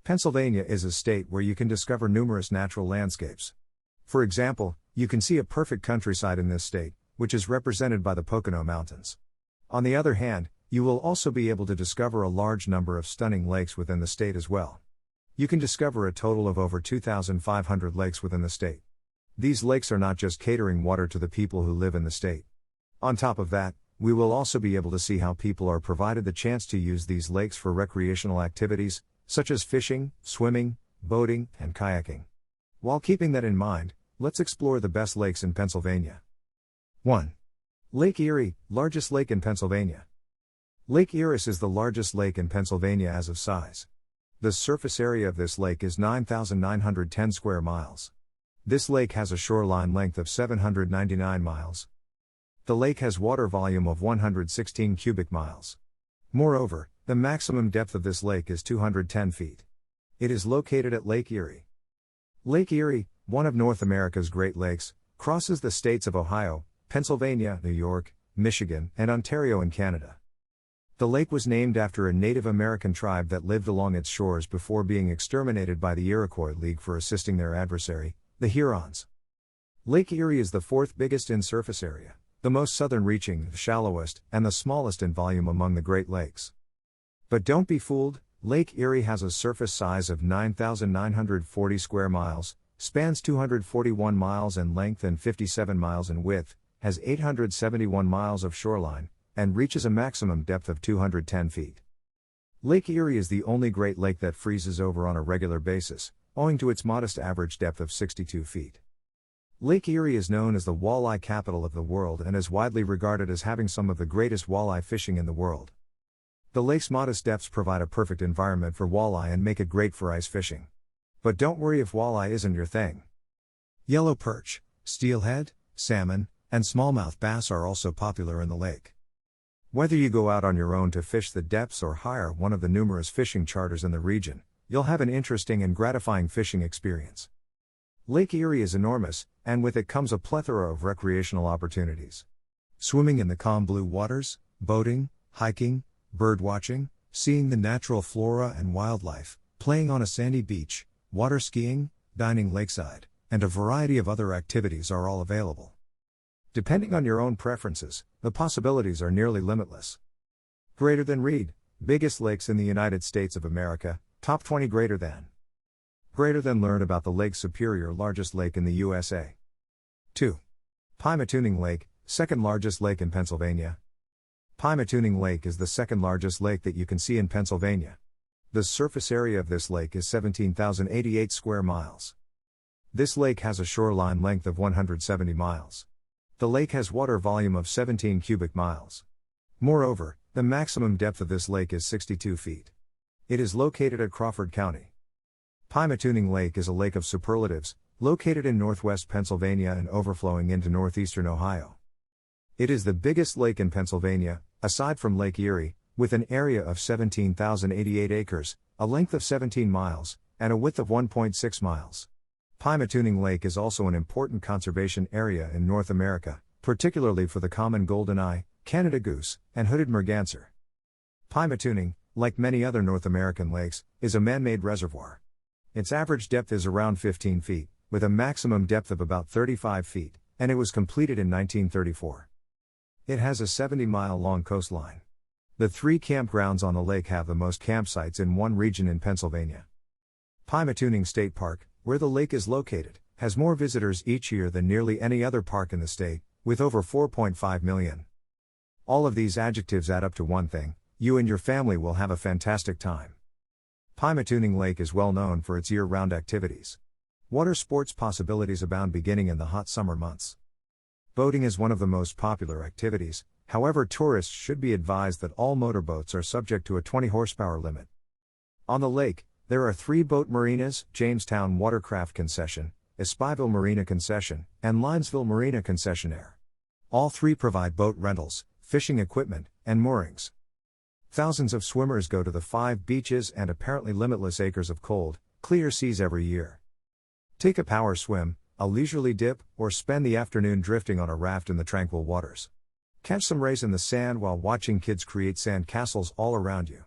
Pennsylvania is a state where you can discover numerous natural landscapes. For example, you can see a perfect countryside in this state, which is represented by the Pocono Mountains. On the other hand, you will also be able to discover a large number of stunning lakes within the state as well. You can discover a total of over 2,500 lakes within the state. These lakes are not just catering water to the people who live in the state. On top of that, we will also be able to see how people are provided the chance to use these lakes for recreational activities, such as fishing, swimming, boating, and kayaking. While keeping that in mind, let's explore the best lakes in Pennsylvania. 1. Lake Erie, largest lake in Pennsylvania. Lake Erie is the largest lake in Pennsylvania as of size. The surface area of this lake is 9,910 square miles. This lake has a shoreline length of 799 miles. The lake has water volume of 116 cubic miles. Moreover, the maximum depth of this lake is 210 feet. It is located at Lake Erie. Lake Erie, one of North America's Great Lakes, crosses the states of Ohio, Pennsylvania, New York, Michigan, and Ontario in Canada. The lake was named after a Native American tribe that lived along its shores before being exterminated by the Iroquois League for assisting their adversary, the Hurons. Lake Erie is the fourth biggest in surface area, the most southern reaching, the shallowest, and the smallest in volume among the Great Lakes. But don't be fooled, Lake Erie has a surface size of 9,940 square miles, spans 241 miles in length and 57 miles in width, has 871 miles of shoreline, and reaches a maximum depth of 210 feet. Lake Erie is the only Great Lake that freezes over on a regular basis, owing to its modest average depth of 62 feet. Lake Erie is known as the walleye capital of the world and is widely regarded as having some of the greatest walleye fishing in the world. The lake's modest depths provide a perfect environment for walleye and make it great for ice fishing. But don't worry if walleye isn't your thing. Yellow perch, steelhead, salmon, and smallmouth bass are also popular in the lake. Whether you go out on your own to fish the depths or hire one of the numerous fishing charters in the region, you'll have an interesting and gratifying fishing experience. Lake Erie is enormous, and with it comes a plethora of recreational opportunities. Swimming in the calm blue waters, boating, hiking, birdwatching, seeing the natural flora and wildlife, playing on a sandy beach, water skiing, dining lakeside, and a variety of other activities are all available. Depending on your own preferences, the possibilities are nearly limitless. Greater than read, biggest lakes in the United States of America, top 20 greater than. Greater than learn about the Lake Superior, largest lake in the USA. 2. Pymatuning Lake, second largest lake in Pennsylvania. Pymatuning Lake is the second largest lake that you can see in Pennsylvania. The surface area of this lake is 17,088 square miles. This lake has a shoreline length of 170 miles. The lake has water volume of 17 cubic miles. Moreover, the maximum depth of this lake is 62 feet. It is located at Crawford County. Pymatuning Lake is a lake of superlatives, located in northwest Pennsylvania and overflowing into northeastern Ohio. It is the biggest lake in Pennsylvania, aside from Lake Erie, with an area of 17,088 acres, a length of 17 miles, and a width of 1.6 miles. Pymatuning Lake is also an important conservation area in North America, particularly for the common goldeneye, Canada goose, and hooded merganser. Pymatuning, like many other North American lakes, is a man-made reservoir. Its average depth is around 15 feet, with a maximum depth of about 35 feet, and it was completed in 1934. It has a 70-mile-long coastline. The 3 campgrounds on the lake have the most campsites in one region in Pennsylvania. Pymatuning State Park, where the lake is located, has more visitors each year than nearly any other park in the state, with over 4.5 million. All of these adjectives add up to one thing: you and your family will have a fantastic time. Pymatuning Lake is well known for its year-round activities. Water sports possibilities abound beginning in the hot summer months. Boating is one of the most popular activities, however tourists should be advised that all motorboats are subject to a 20 horsepower limit. On the lake, there are 3 boat marinas: Jamestown Watercraft Concession, Espiville Marina Concession, and Linesville Marina Concessionaire. All 3 provide boat rentals, fishing equipment, and moorings. Thousands of swimmers go to the 5 beaches and apparently limitless acres of cold, clear seas every year. Take a power swim, a leisurely dip, or spend the afternoon drifting on a raft in the tranquil waters. Catch some rays in the sand while watching kids create sand castles all around you.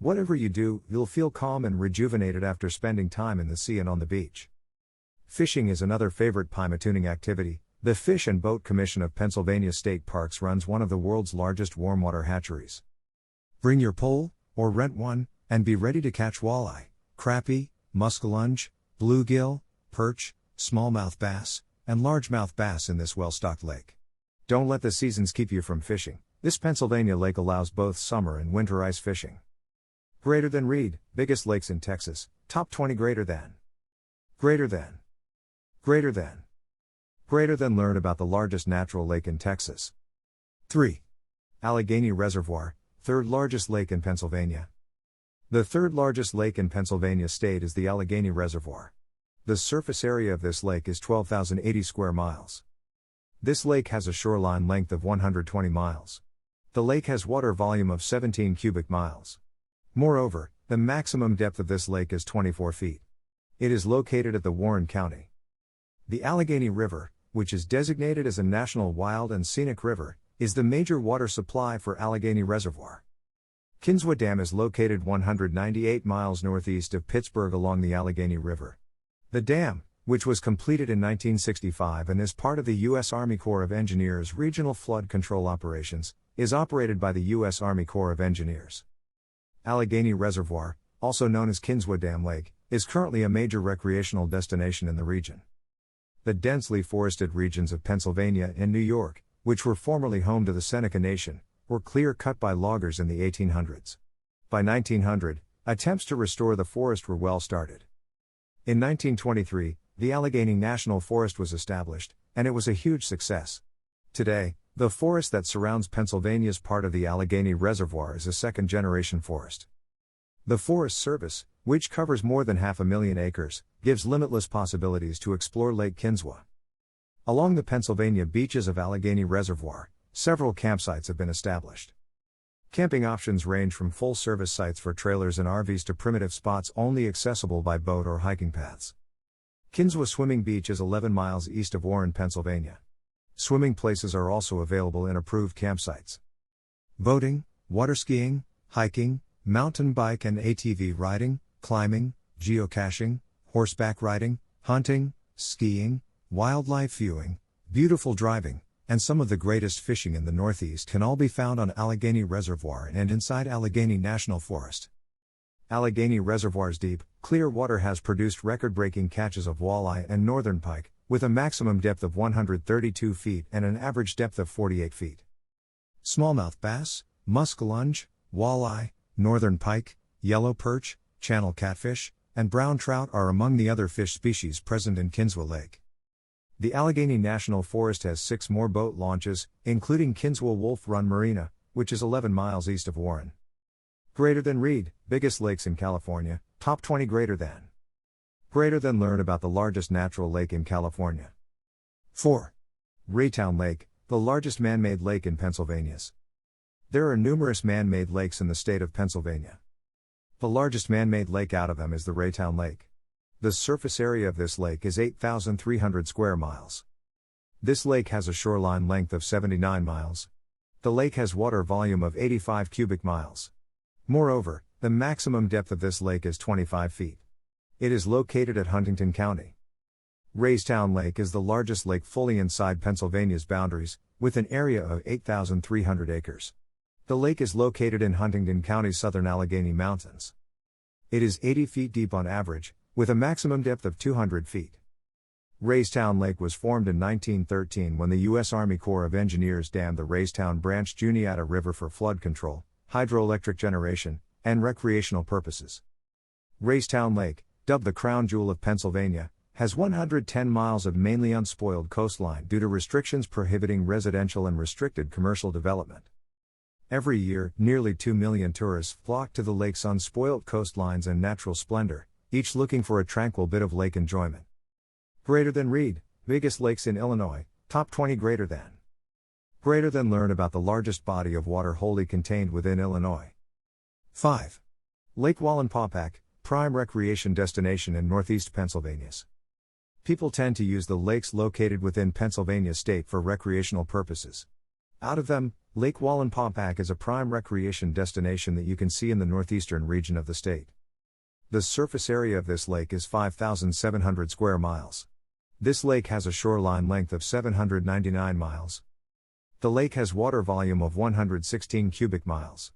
Whatever you do, you'll feel calm and rejuvenated after spending time in the sea and on the beach. Fishing is another favorite Pymatuning activity. The Fish and Boat Commission of Pennsylvania State Parks runs one of the world's largest warmwater hatcheries. Bring your pole, or rent one, and be ready to catch walleye, crappie, muskellunge, bluegill, perch, smallmouth bass, and largemouth bass in this well-stocked lake. Don't let the seasons keep you from fishing. This Pennsylvania lake allows both summer and winter ice fishing. Greater than Read, biggest lakes in Texas, top 20 greater than. Greater than. Greater than. Greater than learn about the largest natural lake in Texas. 3. Allegheny Reservoir, third largest lake in Pennsylvania. The third largest lake in Pennsylvania state is the Allegheny Reservoir. The surface area of this lake is 12,080 square miles. This lake has a shoreline length of 120 miles. The lake has water volume of 17 cubic miles. Moreover, the maximum depth of this lake is 24 feet. It is located at the Warren County. The Allegheny River, which is designated as a National Wild and Scenic River, is the major water supply for Allegheny Reservoir. Kinswa Dam is located 198 miles northeast of Pittsburgh along the Allegheny River. The dam, which was completed in 1965 and is part of the U.S. Army Corps of Engineers Regional Flood Control Operations, is operated by the U.S. Army Corps of Engineers. Allegheny Reservoir, also known as Kinswa Dam Lake, is currently a major recreational destination in the region. The densely forested regions of Pennsylvania and New York, which were formerly home to the Seneca Nation, were clear-cut by loggers in the 1800s. By 1900, attempts to restore the forest were well started. In 1923, the Allegheny National Forest was established, and it was a huge success. Today, the forest that surrounds Pennsylvania's part of the Allegheny Reservoir is a second-generation forest. The Forest Service, which covers more than 500,000 acres, gives limitless possibilities to explore Lake Kinswa. Along the Pennsylvania beaches of Allegheny Reservoir, several campsites have been established. Camping options range from full-service sites for trailers and RVs to primitive spots only accessible by boat or hiking paths. Kinswa Swimming Beach is 11 miles east of Warren, Pennsylvania. Swimming places are also available in approved campsites. Boating, water skiing, hiking, mountain bike and ATV riding, climbing, geocaching, horseback riding, hunting, skiing, wildlife viewing, beautiful driving, and some of the greatest fishing in the Northeast can all be found on Allegheny Reservoir and inside Allegheny National Forest. Allegheny Reservoir's deep, clear water has produced record-breaking catches of walleye and northern pike, with a maximum depth of 132 feet and an average depth of 48 feet. Smallmouth bass, muskellunge, walleye, northern pike, yellow perch, channel catfish, and brown trout are among the other fish species present in Kinswa Lake. The Allegheny National Forest has 6 more boat launches, including Kinswa Wolf Run Marina, which is 11 miles east of Warren. Greater than Read, biggest lakes in California, top 20 greater than. Greater than learn about the largest natural lake in California. 4. Raytown Lake, the largest man-made lake in Pennsylvania's. There are numerous man-made lakes in the state of Pennsylvania. The largest man-made lake out of them is the Raytown Lake. The surface area of this lake is 8,300 square miles. This lake has a shoreline length of 79 miles. The lake has water volume of 85 cubic miles. Moreover, the maximum depth of this lake is 25 feet. It is located at Huntington County. Raytown Lake is the largest lake fully inside Pennsylvania's boundaries, with an area of 8,300 acres. The lake is located in Huntington County's southern Allegheny Mountains. It is 80 feet deep on average, with a maximum depth of 200 feet. Raytown Lake was formed in 1913 when the U.S. Army Corps of Engineers dammed the Raytown Branch Juniata River for flood control, hydroelectric generation, and recreational purposes. Raytown Lake, dubbed the crown jewel of Pennsylvania, has 110 miles of mainly unspoiled coastline due to restrictions prohibiting residential and restricted commercial development. Every year, nearly 2 million tourists flock to the lake's unspoilt coastlines and natural splendor, each looking for a tranquil bit of lake enjoyment. Greater than Read, biggest lakes in Illinois, top 20 greater than. Greater than learn about the largest body of water wholly contained within Illinois. 5. Lake Wallenpaupack, prime recreation destination in northeast Pennsylvania's. People tend to use the lakes located within Pennsylvania state for recreational purposes. Out of them, Lake Wallenpaupack is a prime recreation destination that you can see in the northeastern region of the state. The surface area of this lake is 5,700 square miles. This lake has a shoreline length of 799 miles. The lake has water volume of 116 cubic miles.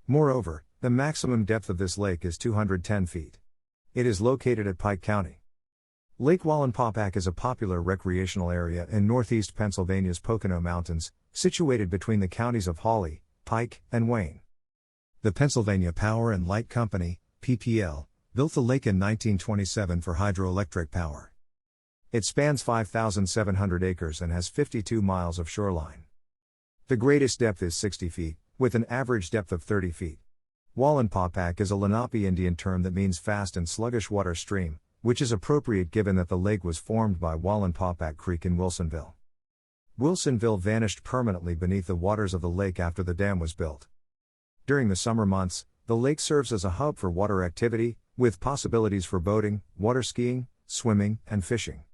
Moreover, the maximum depth of this lake is 210 feet. It is located at Pike County. Lake Wallenpaupack is a popular recreational area in northeast Pennsylvania's Pocono Mountains, situated between the counties of Hawley, Pike, and Wayne. The Pennsylvania Power and Light Company, PPL, built the lake in 1927 for hydroelectric power. It spans 5,700 acres and has 52 miles of shoreline. The greatest depth is 60 feet, with an average depth of 30 feet. Wallenpaupack is a Lenape Indian term that means fast and sluggish water stream, which is appropriate given that the lake was formed by Wallenpaupack Creek in Wilsonville. Wilsonville vanished permanently beneath the waters of the lake after the dam was built. During the summer months, the lake serves as a hub for water activity, with possibilities for boating, water skiing, swimming, and fishing.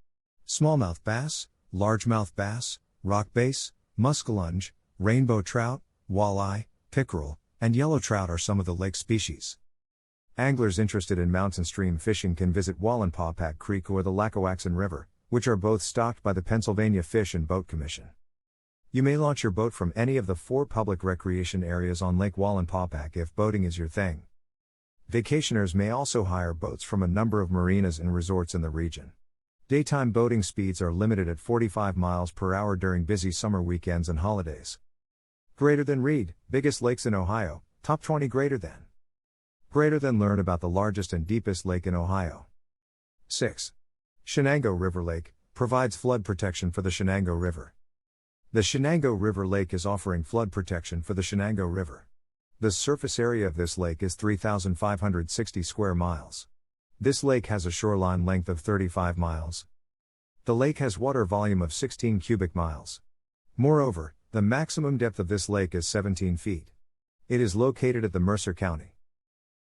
Smallmouth bass, largemouth bass, rock bass, muskellunge, rainbow trout, walleye, pickerel, and yellow trout are some of the lake species. Anglers interested in mountain stream fishing can visit Wallenpaupack Creek or the Lackawaxen River, which are both stocked by the Pennsylvania Fish and Boat Commission. You may launch your boat from any of the 4 public recreation areas on Lake Wallenpaupack if boating is your thing. Vacationers may also hire boats from a number of marinas and resorts in the region. Daytime boating speeds are limited at 45 miles per hour during busy summer weekends and holidays. Greater than read, biggest lakes in Ohio, top 20 greater than. Greater than learn about the largest and deepest lake in Ohio. 6. Shenango River Lake provides flood protection for the Shenango River. The Shenango River Lake is offering flood protection for the Shenango River. The surface area of this lake is 3,560 square miles. This lake has a shoreline length of 35 miles. The lake has water volume of 16 cubic miles. Moreover, the maximum depth of this lake is 17 feet. It is located at the Mercer County.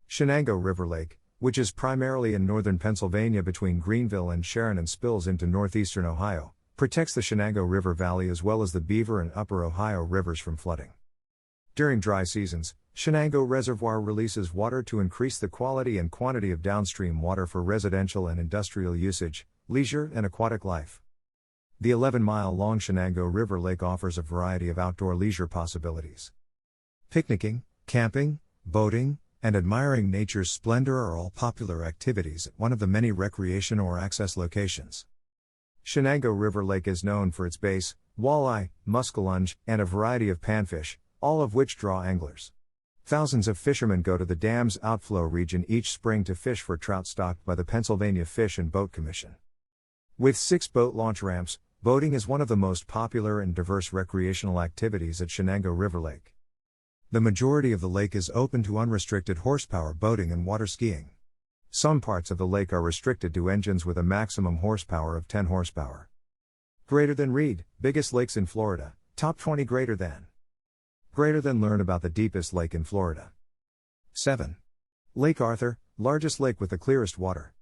Shenango River Lake, which is primarily in northern Pennsylvania between Greenville and Sharon and spills into northeastern Ohio, protects the Shenango River Valley as well as the Beaver and Upper Ohio rivers from flooding. During dry seasons, Shenango Reservoir releases water to increase the quality and quantity of downstream water for residential and industrial usage, leisure, and aquatic life. The 11-mile-long Shenango River Lake offers a variety of outdoor leisure possibilities. Picnicking, camping, boating, and admiring nature's splendor are all popular activities at one of the many recreation or access locations. Shenango River Lake is known for its bass, walleye, muskellunge, and a variety of panfish, all of which draw anglers. Thousands of fishermen go to the dam's outflow region each spring to fish for trout stocked by the Pennsylvania Fish and Boat Commission. With 6 boat launch ramps, boating is one of the most popular and diverse recreational activities at Shenango River Lake. The majority of the lake is open to unrestricted horsepower boating and water skiing. Some parts of the lake are restricted to engines with a maximum horsepower of 10 horsepower. Greater than read, biggest lakes in Florida, top 20 greater than. Greater than learn about the deepest lake in Florida. 7. Lake Arthur, largest lake with the clearest water.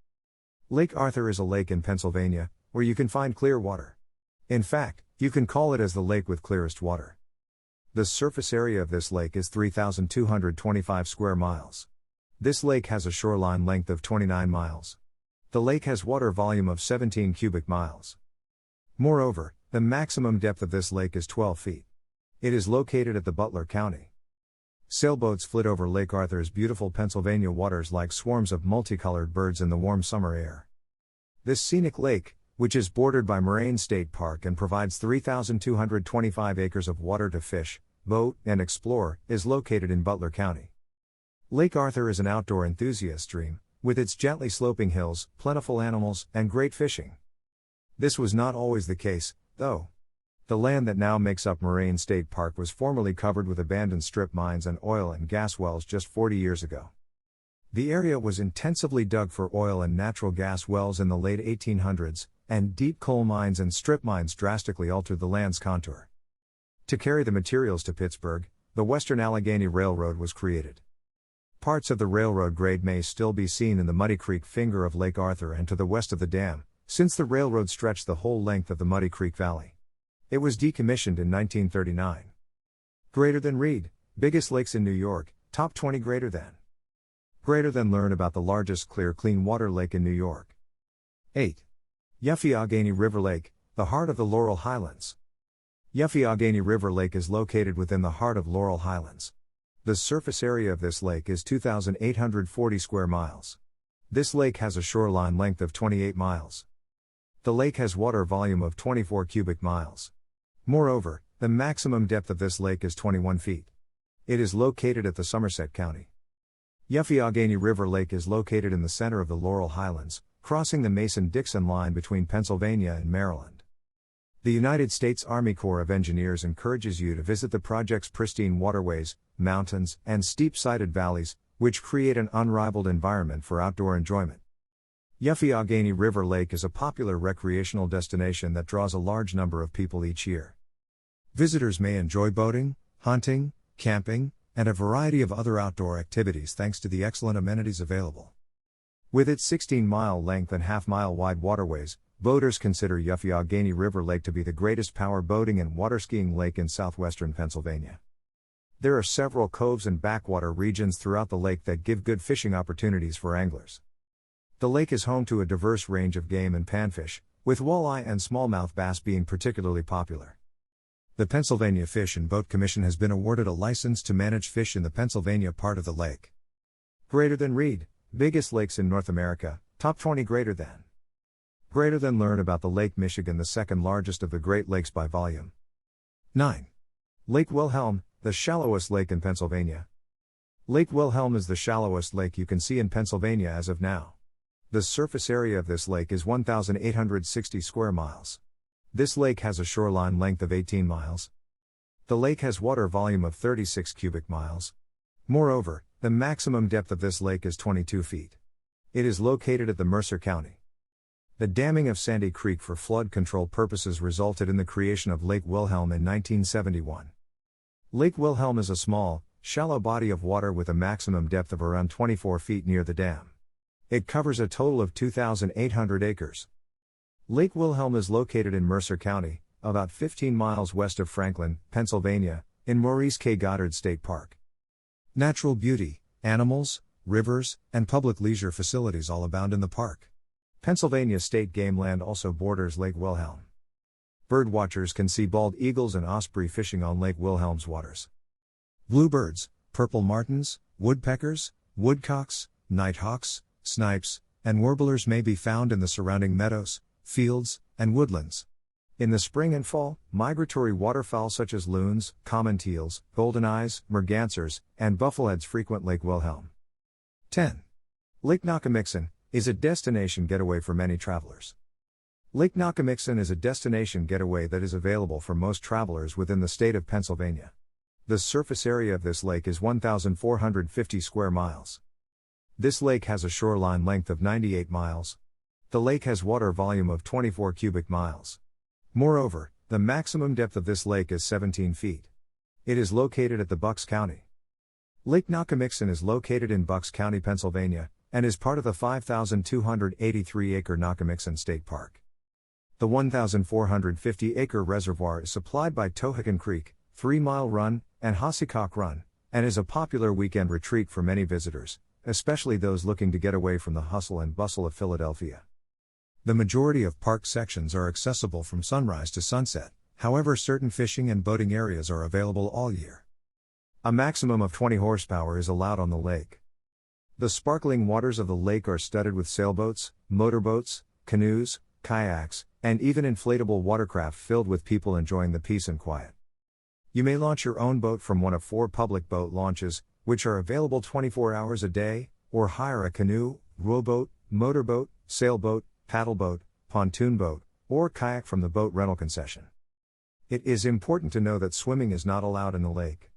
Lake Arthur is a lake in Pennsylvania, where you can find clear water. In fact, you can call it as the lake with clearest water. The surface area of this lake is 3,225 square miles. This lake has a shoreline length of 29 miles. The lake has water volume of 17 cubic miles. Moreover, the maximum depth of this lake is 12 feet. It is located at the Butler County. Sailboats flit over Lake Arthur's beautiful Pennsylvania waters like swarms of multicolored birds in the warm summer air. This scenic lake, which is bordered by Moraine State Park and provides 3,225 acres of water to fish, boat, and explore, is located in Butler County. Lake Arthur is an outdoor enthusiast stream, with its gently sloping hills, plentiful animals, and great fishing. This was not always the case, though. The land that now makes up Moraine State Park was formerly covered with abandoned strip mines and oil and gas wells just 40 years ago. The area was intensively dug for oil and natural gas wells in the late 1800s, and deep coal mines and strip mines drastically altered the land's contour. To carry the materials to Pittsburgh, the Western Allegheny Railroad was created. Parts of the railroad grade may still be seen in the Muddy Creek finger of Lake Arthur and to the west of the dam, since the railroad stretched the whole length of the Muddy Creek Valley. It was decommissioned in 1939. Greater than read, biggest lakes in New York, top 20 greater than. Greater than learn about the largest clear clean water lake in New York. 8. Youghiogheny River Lake, the heart of the Laurel Highlands. Youghiogheny River Lake is located within the heart of Laurel Highlands. The surface area of this lake is 2,840 square miles. This lake has a shoreline length of 28 miles. The lake has water volume of 24 cubic miles. Moreover, the maximum depth of this lake is 21 feet. It is located at the Somerset County. Youghiogheny River Lake is located in the center of the Laurel Highlands, crossing the Mason-Dixon line between Pennsylvania and Maryland. The United States Army Corps of Engineers encourages you to visit the project's pristine waterways, mountains, and steep-sided valleys, which create an unrivaled environment for outdoor enjoyment. Youghiogheny River Lake is a popular recreational destination that draws a large number of people each year. Visitors may enjoy boating, hunting, camping, and a variety of other outdoor activities thanks to the excellent amenities available. With its 16-mile length and half-mile wide waterways, boaters consider Youghiogheny River Lake to be the greatest power boating and waterskiing lake in southwestern Pennsylvania. There are several coves and backwater regions throughout the lake that give good fishing opportunities for anglers. The lake is home to a diverse range of game and panfish, with walleye and smallmouth bass being particularly popular. The Pennsylvania Fish and Boat Commission has been awarded a license to manage fish in the Pennsylvania part of the lake. Greater than read, biggest lakes in North America, top 20 greater than. Greater than learn about the Lake Michigan, the second largest of the Great Lakes by volume. 9. Lake Wilhelm, the shallowest lake in Pennsylvania. Lake Wilhelm is the shallowest lake you can see in Pennsylvania as of now. The surface area of this lake is 1,860 square miles. This lake has a shoreline length of 18 miles. The lake has water volume of 36 cubic miles. Moreover, the maximum depth of this lake is 22 feet. It is located at the Mercer County. The damming of Sandy Creek for flood control purposes resulted in the creation of Lake Wilhelm in 1971. Lake Wilhelm is a small, shallow body of water with a maximum depth of around 24 feet near the dam. It covers a total of 2,800 acres. Lake Wilhelm is located in Mercer County, about 15 miles west of Franklin, Pennsylvania, in Maurice K. Goddard State Park. Natural beauty, animals, rivers, and public leisure facilities all abound in the park. Pennsylvania State Game Land also borders Lake Wilhelm. Birdwatchers can see bald eagles and osprey fishing on Lake Wilhelm's waters. Bluebirds, purple martins, woodpeckers, woodcocks, nighthawks, snipes, and warblers may be found in the surrounding meadows, fields, and woodlands. In the spring and fall, migratory waterfowl such as loons, common teals, goldeneyes, mergansers, and buffleheads frequent Lake Wilhelm. 10. Lake Nakamixon is a destination getaway for many travelers. Lake Nakamixon is a destination getaway that is available for most travelers within the state of Pennsylvania. The surface area of this lake is 1,450 square miles. This lake has a shoreline length of 98 miles. The lake has water volume of 24 cubic miles. Moreover, the maximum depth of this lake is 17 feet. It is located at the Bucks County. Lake Nakamixon is located in Bucks County, Pennsylvania, and is part of the 5,283-acre Nakamixon State Park. The 1,450-acre reservoir is supplied by Tohickon Creek, 3 Mile Run, and Hossycock Run, and is a popular weekend retreat for many visitors, especially those looking to get away from the hustle and bustle of Philadelphia. The majority of park sections are accessible from sunrise to sunset, however certain fishing and boating areas are available all year. A maximum of 20 horsepower is allowed on the lake. The sparkling waters of the lake are studded with sailboats, motorboats, canoes, kayaks, and even inflatable watercraft filled with people enjoying the peace and quiet. You may launch your own boat from one of 4 public boat launches, which are available 24 hours a day, or hire a canoe, rowboat, motorboat, sailboat, paddleboat, pontoon boat, or kayak from the boat rental concession. It is important to know that swimming is not allowed in the lake.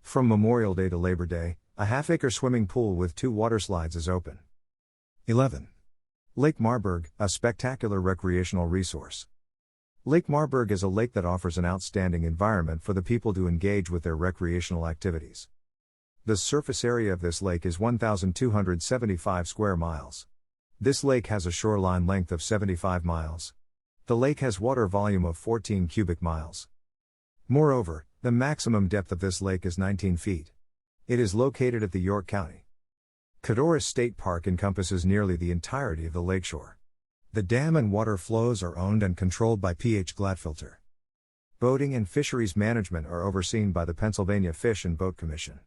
From Memorial Day to Labor Day, a half-acre swimming pool with 2 water slides is open. 11. Lake Marburg, a spectacular recreational resource. Lake Marburg is a lake that offers an outstanding environment for the people to engage with their recreational activities. The surface area of this lake is 1,275 square miles. This lake has a shoreline length of 75 miles. The lake has water volume of 14 cubic miles. Moreover, the maximum depth of this lake is 19 feet. It is located at the York County. Codorus State Park encompasses nearly the entirety of the lakeshore. The dam and water flows are owned and controlled by PH Gladfilter. Boating and fisheries management are overseen by the Pennsylvania Fish and Boat Commission.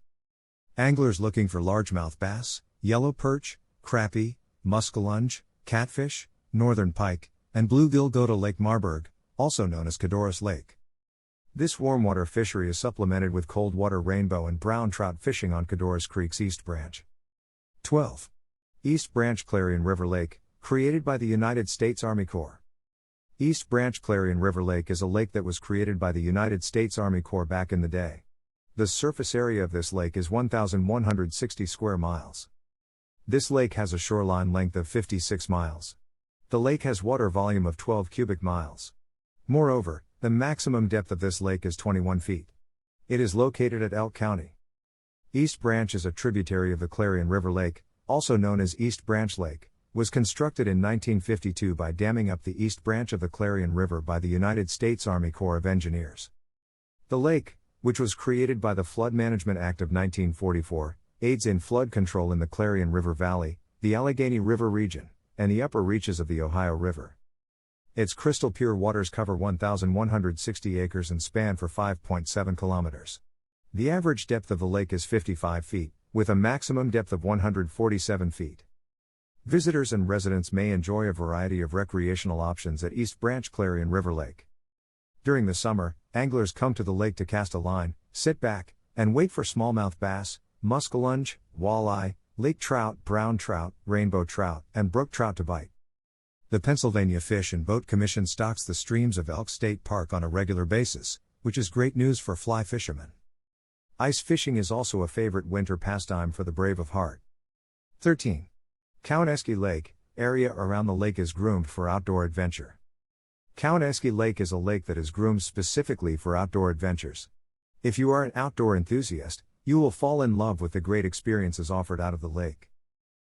Anglers looking for largemouth bass, yellow perch, crappie, muskellunge, catfish, northern pike, and bluegill go to Lake Marburg, also known as Codorus Lake. This warmwater fishery is supplemented with cold-water rainbow and brown trout fishing on Codorus Creek's East Branch. 12. East Branch Clarion River Lake, created by the United States Army Corps. East Branch Clarion River Lake is a lake that was created by the United States Army Corps back in the day. The surface area of this lake is 1,160 square miles. This lake has a shoreline length of 56 miles. The lake has water volume of 12 cubic miles. Moreover, the maximum depth of this lake is 21 feet. It is located at Elk County. East Branch is a tributary of the Clarion River Lake, also known as East Branch Lake, was constructed in 1952 by damming up the East Branch of the Clarion River by the United States Army Corps of Engineers. The lake, which was created by the Flood Management Act of 1944, aids in flood control in the Clarion River Valley, the Allegheny River region, and the upper reaches of the Ohio River. Its crystal pure waters cover 1,160 acres and span for 5.7 kilometers. The average depth of the lake is 55 feet, with a maximum depth of 147 feet. Visitors and residents may enjoy a variety of recreational options at East Branch Clarion River Lake. During the summer, anglers come to the lake to cast a line, sit back, and wait for smallmouth bass, muskellunge, walleye, lake trout, brown trout, rainbow trout, and brook trout to bite. The Pennsylvania Fish and Boat Commission stocks the streams of Elk State Park on a regular basis, which is great news for fly fishermen. Ice fishing is also a favorite winter pastime for the brave of heart. 13. Cowanesque Lake, area around the lake is groomed for outdoor adventure. Cowanesque Lake is a lake that is groomed specifically for outdoor adventures. If you are an outdoor enthusiast, you will fall in love with the great experiences offered out of the lake.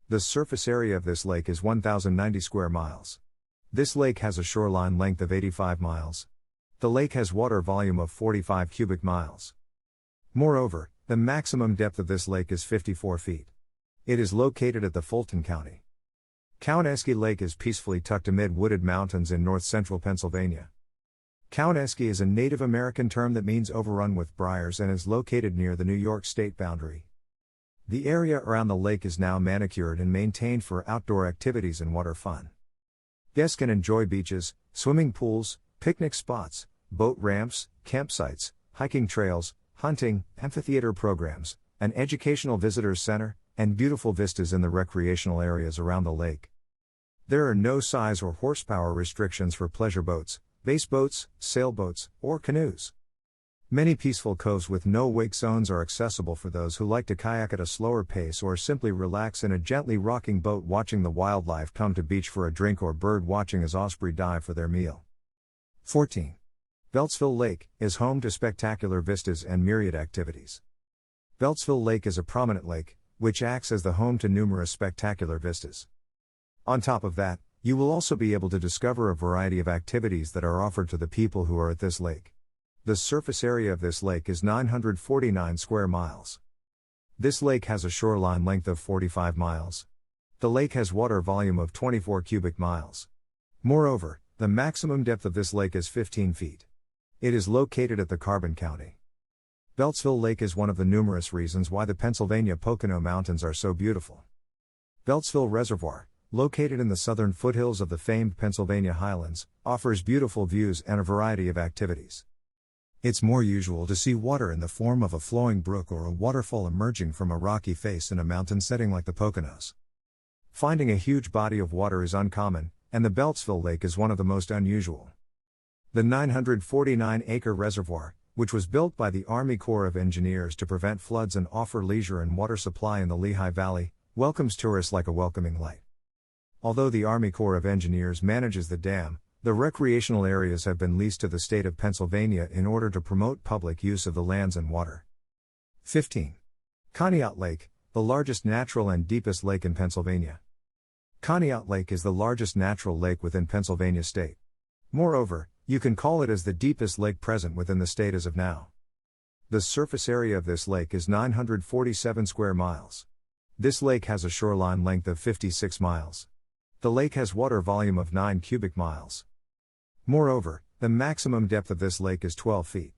The surface area of this lake is 1,090 square miles. This lake has a shoreline length of 85 miles. The lake has water volume of 45 cubic miles. Moreover, the maximum depth of this lake is 54 feet. It is located at the Fulton County. Cowanesque Lake is peacefully tucked amid wooded mountains in north-central Pennsylvania. Cowanesque is a Native American term that means overrun with briars and is located near the New York state boundary. The area around the lake is now manicured and maintained for outdoor activities and water fun. Guests can enjoy beaches, swimming pools, picnic spots, boat ramps, campsites, hiking trails, hunting, amphitheater programs, an educational visitors center, and beautiful vistas in the recreational areas around the lake. There are no size or horsepower restrictions for pleasure boats, bass boats, sailboats, or canoes. Many peaceful coves with no wake zones are accessible for those who like to kayak at a slower pace or simply relax in a gently rocking boat watching the wildlife come to beach for a drink or bird watching as osprey dive for their meal. 14. Beltsville Lake is home to spectacular vistas and myriad activities. Beltsville Lake is a prominent lake, which acts as the home to numerous spectacular vistas. On top of that, you will also be able to discover a variety of activities that are offered to the people who are at this lake. The surface area of this lake is 949 square miles. This lake has a shoreline length of 45 miles. The lake has water volume of 24 cubic miles. Moreover, the maximum depth of this lake is 15 feet. It is located at the Carbon County. Beltsville Lake is one of the numerous reasons why the Pennsylvania Pocono Mountains are so beautiful. Beltsville Reservoir, located in the southern foothills of the famed Pennsylvania Highlands, offers beautiful views and a variety of activities. It's more usual to see water in the form of a flowing brook or a waterfall emerging from a rocky face in a mountain setting like the Poconos. Finding a huge body of water is uncommon, and the Beltsville Lake is one of the most unusual. The 949-acre reservoir, which was built by the Army Corps of Engineers to prevent floods and offer leisure and water supply in the Lehigh Valley, welcomes tourists like a welcoming light. Although the Army Corps of Engineers manages the dam, the recreational areas have been leased to the state of Pennsylvania in order to promote public use of the lands and water. 15. Conneaut Lake, the largest natural and deepest lake in Pennsylvania. Conneaut Lake is the largest natural lake within Pennsylvania state. Moreover, You can call it as the deepest lake present within the state as of now. The surface area of this lake is 947 square miles. This lake has a shoreline length of 56 miles. The lake has water volume of 9 cubic miles. Moreover, the maximum depth of this lake is 12 feet.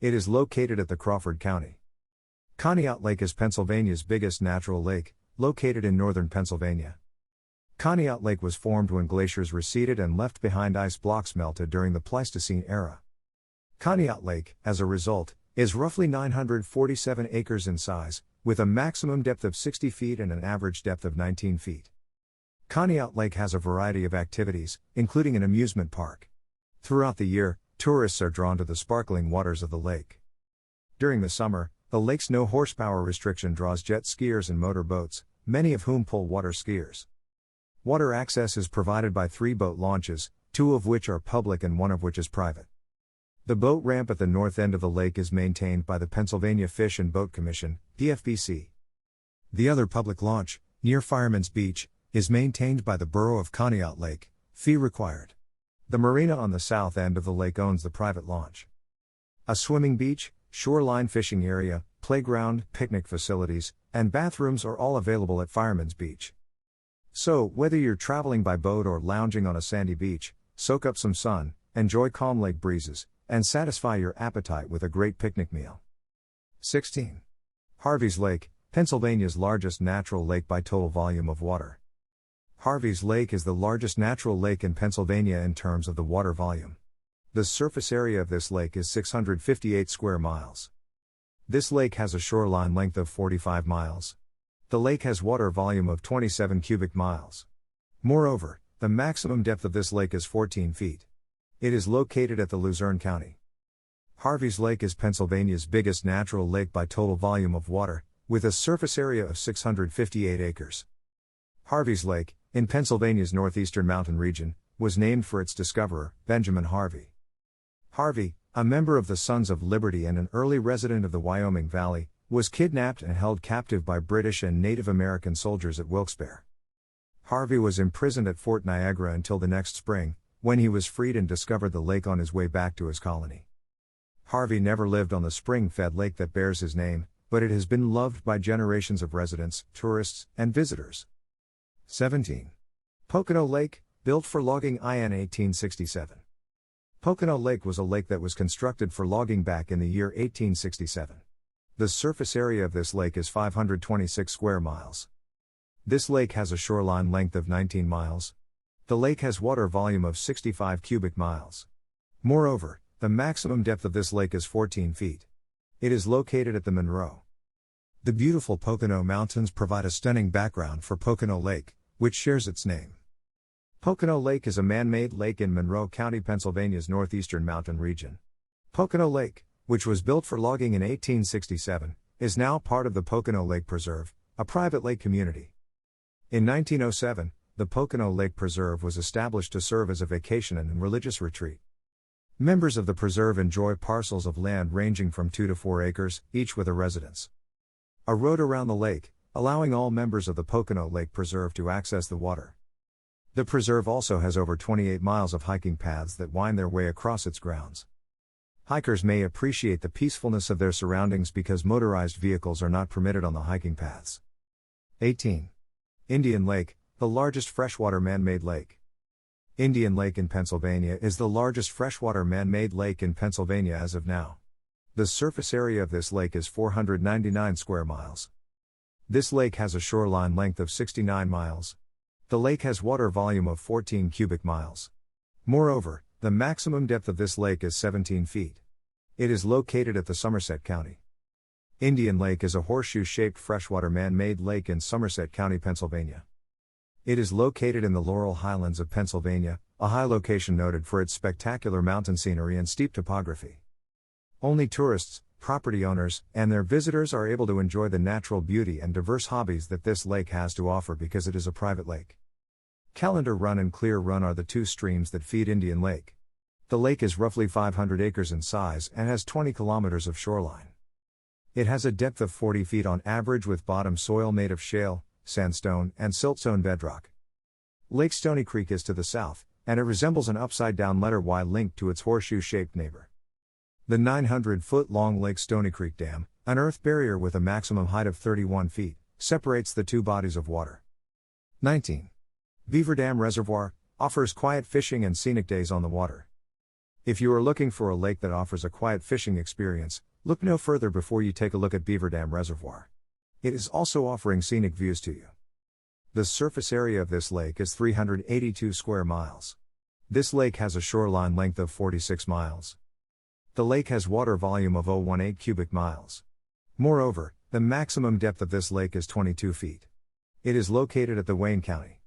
It is located at the Crawford County. Conneaut Lake is Pennsylvania's biggest natural lake, located in northern Pennsylvania. Conneaut Lake was formed when glaciers receded and left behind ice blocks melted during the Pleistocene era. Conneaut Lake, as a result, is roughly 947 acres in size, with a maximum depth of 60 feet and an average depth of 19 feet. Conneaut Lake has a variety of activities, including an amusement park. Throughout the year, tourists are drawn to the sparkling waters of the lake. During the summer, the lake's no horsepower restriction draws jet skiers and motor boats, many of whom pull water skiers. Water access is provided by 3 boat launches, 2 of which are public and 1 of which is private. The boat ramp at the north end of the lake is maintained by the Pennsylvania Fish and Boat Commission, PFBC. The other public launch, near Fireman's Beach, is maintained by the Borough of Conneaut Lake, fee required. The marina on the south end of the lake owns the private launch. A swimming beach, shoreline fishing area, playground, picnic facilities, and bathrooms are all available at Fireman's Beach. So, whether you're traveling by boat or lounging on a sandy beach, soak up some sun, enjoy calm lake breezes, and satisfy your appetite with a great picnic meal. 16. Harvey's Lake, Pennsylvania's largest natural lake by total volume of water. Harvey's Lake is the largest natural lake in Pennsylvania in terms of the water volume. The surface area of this lake is 658 square miles. This lake has a shoreline length of 45 miles. The lake has water volume of 27 cubic miles. Moreover, the maximum depth of this lake is 14 feet. It is located at the Luzerne County. Harvey's Lake is Pennsylvania's biggest natural lake by total volume of water, with a surface area of 658 acres. Harvey's Lake, in Pennsylvania's northeastern mountain region, was named for its discoverer, Benjamin Harvey. Harvey, a member of the Sons of Liberty and an early resident of the Wyoming Valley, was kidnapped and held captive by British and Native American soldiers at Wilkes-Barre. Harvey was imprisoned at Fort Niagara until the next spring, when he was freed and discovered the lake on his way back to his colony. Harvey never lived on the spring-fed lake that bears his name, but it has been loved by generations of residents, tourists, and visitors. 17. Pocono Lake, built for logging in 1867. Pocono Lake was a lake that was constructed for logging back in the year 1867. The surface area of this lake is 526 square miles. This lake has a shoreline length of 19 miles. The lake has water volume of 65 cubic miles. Moreover, the maximum depth of this lake is 14 feet. It is located at the Monroe. The beautiful Pocono Mountains provide a stunning background for Pocono Lake, which shares its name. Pocono Lake is a man-made lake in Monroe County, Pennsylvania's northeastern mountain region. Pocono Lake, which was built for logging in 1867, is now part of the Pocono Lake Preserve, a private lake community. In 1907, the Pocono Lake Preserve was established to serve as a vacation and religious retreat. Members of the preserve enjoy parcels of land ranging from 2 to 4 acres, each with a residence. A road around the lake, allowing all members of the Pocono Lake Preserve to access the water. The preserve also has over 28 miles of hiking paths that wind their way across its grounds. Hikers may appreciate the peacefulness of their surroundings because motorized vehicles are not permitted on the hiking paths. 18. Indian Lake, the largest freshwater man-made lake. Indian Lake in Pennsylvania is the largest freshwater man-made lake in Pennsylvania as of now. The surface area of this lake is 499 square miles. This lake has a shoreline length of 69 miles. The lake has water volume of 14 cubic miles. Moreover, the maximum depth of this lake is 17 feet. It is located at the Somerset County. Indian Lake is a horseshoe-shaped freshwater man-made lake in Somerset County, Pennsylvania. It is located in the Laurel Highlands of Pennsylvania, a high location noted for its spectacular mountain scenery and steep topography. Only tourists, property owners, and their visitors are able to enjoy the natural beauty and diverse hobbies that this lake has to offer because it is a private lake. Calendar Run and Clear Run are the two streams that feed Indian Lake. The lake is roughly 500 acres in size and has 20 kilometers of shoreline. It has a depth of 40 feet on average with bottom soil made of shale, sandstone, and siltstone bedrock. Lake Stony Creek is to the south, and it resembles an upside-down letter Y linked to its horseshoe-shaped neighbor. The 900-foot-long Lake Stony Creek Dam, an earth barrier with a maximum height of 31 feet, separates the two bodies of water. 19. Beaver Dam Reservoir offers quiet fishing and scenic days on the water. If you are looking for a lake that offers a quiet fishing experience, look no further before you take a look at Beaver Dam Reservoir. It is also offering scenic views to you. The surface area of this lake is 382 square miles. This lake has a shoreline length of 46 miles. The lake has water volume of 0.18 cubic miles. Moreover, the maximum depth of this lake is 22 feet. It is located at the Wayne County.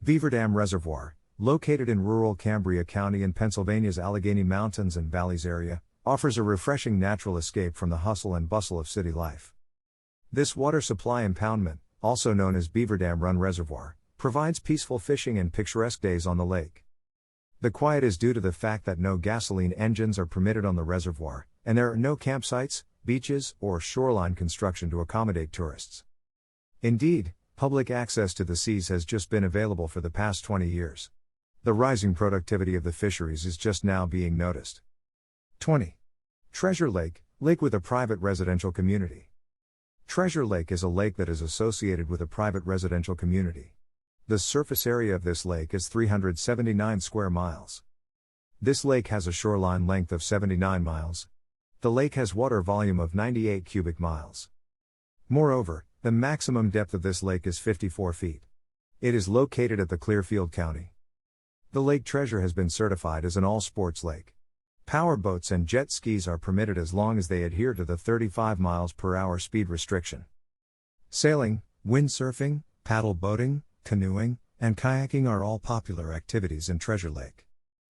Beaver Dam Reservoir, located in rural Cambria County in Pennsylvania's Allegheny Mountains and Valleys area, offers a refreshing natural escape from the hustle and bustle of city life. This water supply impoundment, also known as Beaver Dam Run Reservoir, provides peaceful fishing and picturesque days on the lake. The quiet is due to the fact that no gasoline engines are permitted on the reservoir, and there are no campsites, beaches, or shoreline construction to accommodate tourists. Indeed, public access to the seas has just been available for the past 20 years. The rising productivity of the fisheries is just now being noticed. 20. Treasure Lake, lake with a private residential community. Treasure Lake is a lake that is associated with a private residential community. The surface area of this lake is 379 square miles. This lake has a shoreline length of 79 miles. The lake has water volume of 98 cubic miles. Moreover, the maximum depth of this lake is 54 feet. It is located at the Clearfield County. The Lake Treasure has been certified as an all-sports lake. Power boats and jet skis are permitted as long as they adhere to the 35 miles per hour speed restriction. Sailing, windsurfing, paddle boating, canoeing, and kayaking are all popular activities in Treasure Lake.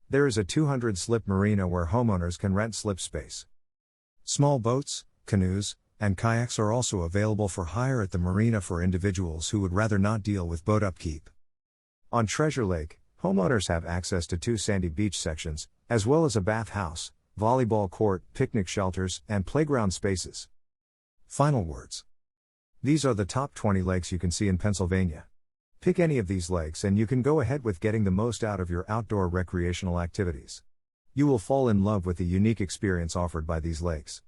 There is a 200-slip marina where homeowners can rent slip space. Small boats, canoes, and kayaks are also available for hire at the marina for individuals who would rather not deal with boat upkeep. On Treasure Lake, homeowners have access to 2 sandy beach sections, as well as a bathhouse, volleyball court, picnic shelters, and playground spaces. Final words. These are the top 20 lakes you can see in Pennsylvania. Pick any of these lakes and you can go ahead with getting the most out of your outdoor recreational activities. You will fall in love with the unique experience offered by these lakes.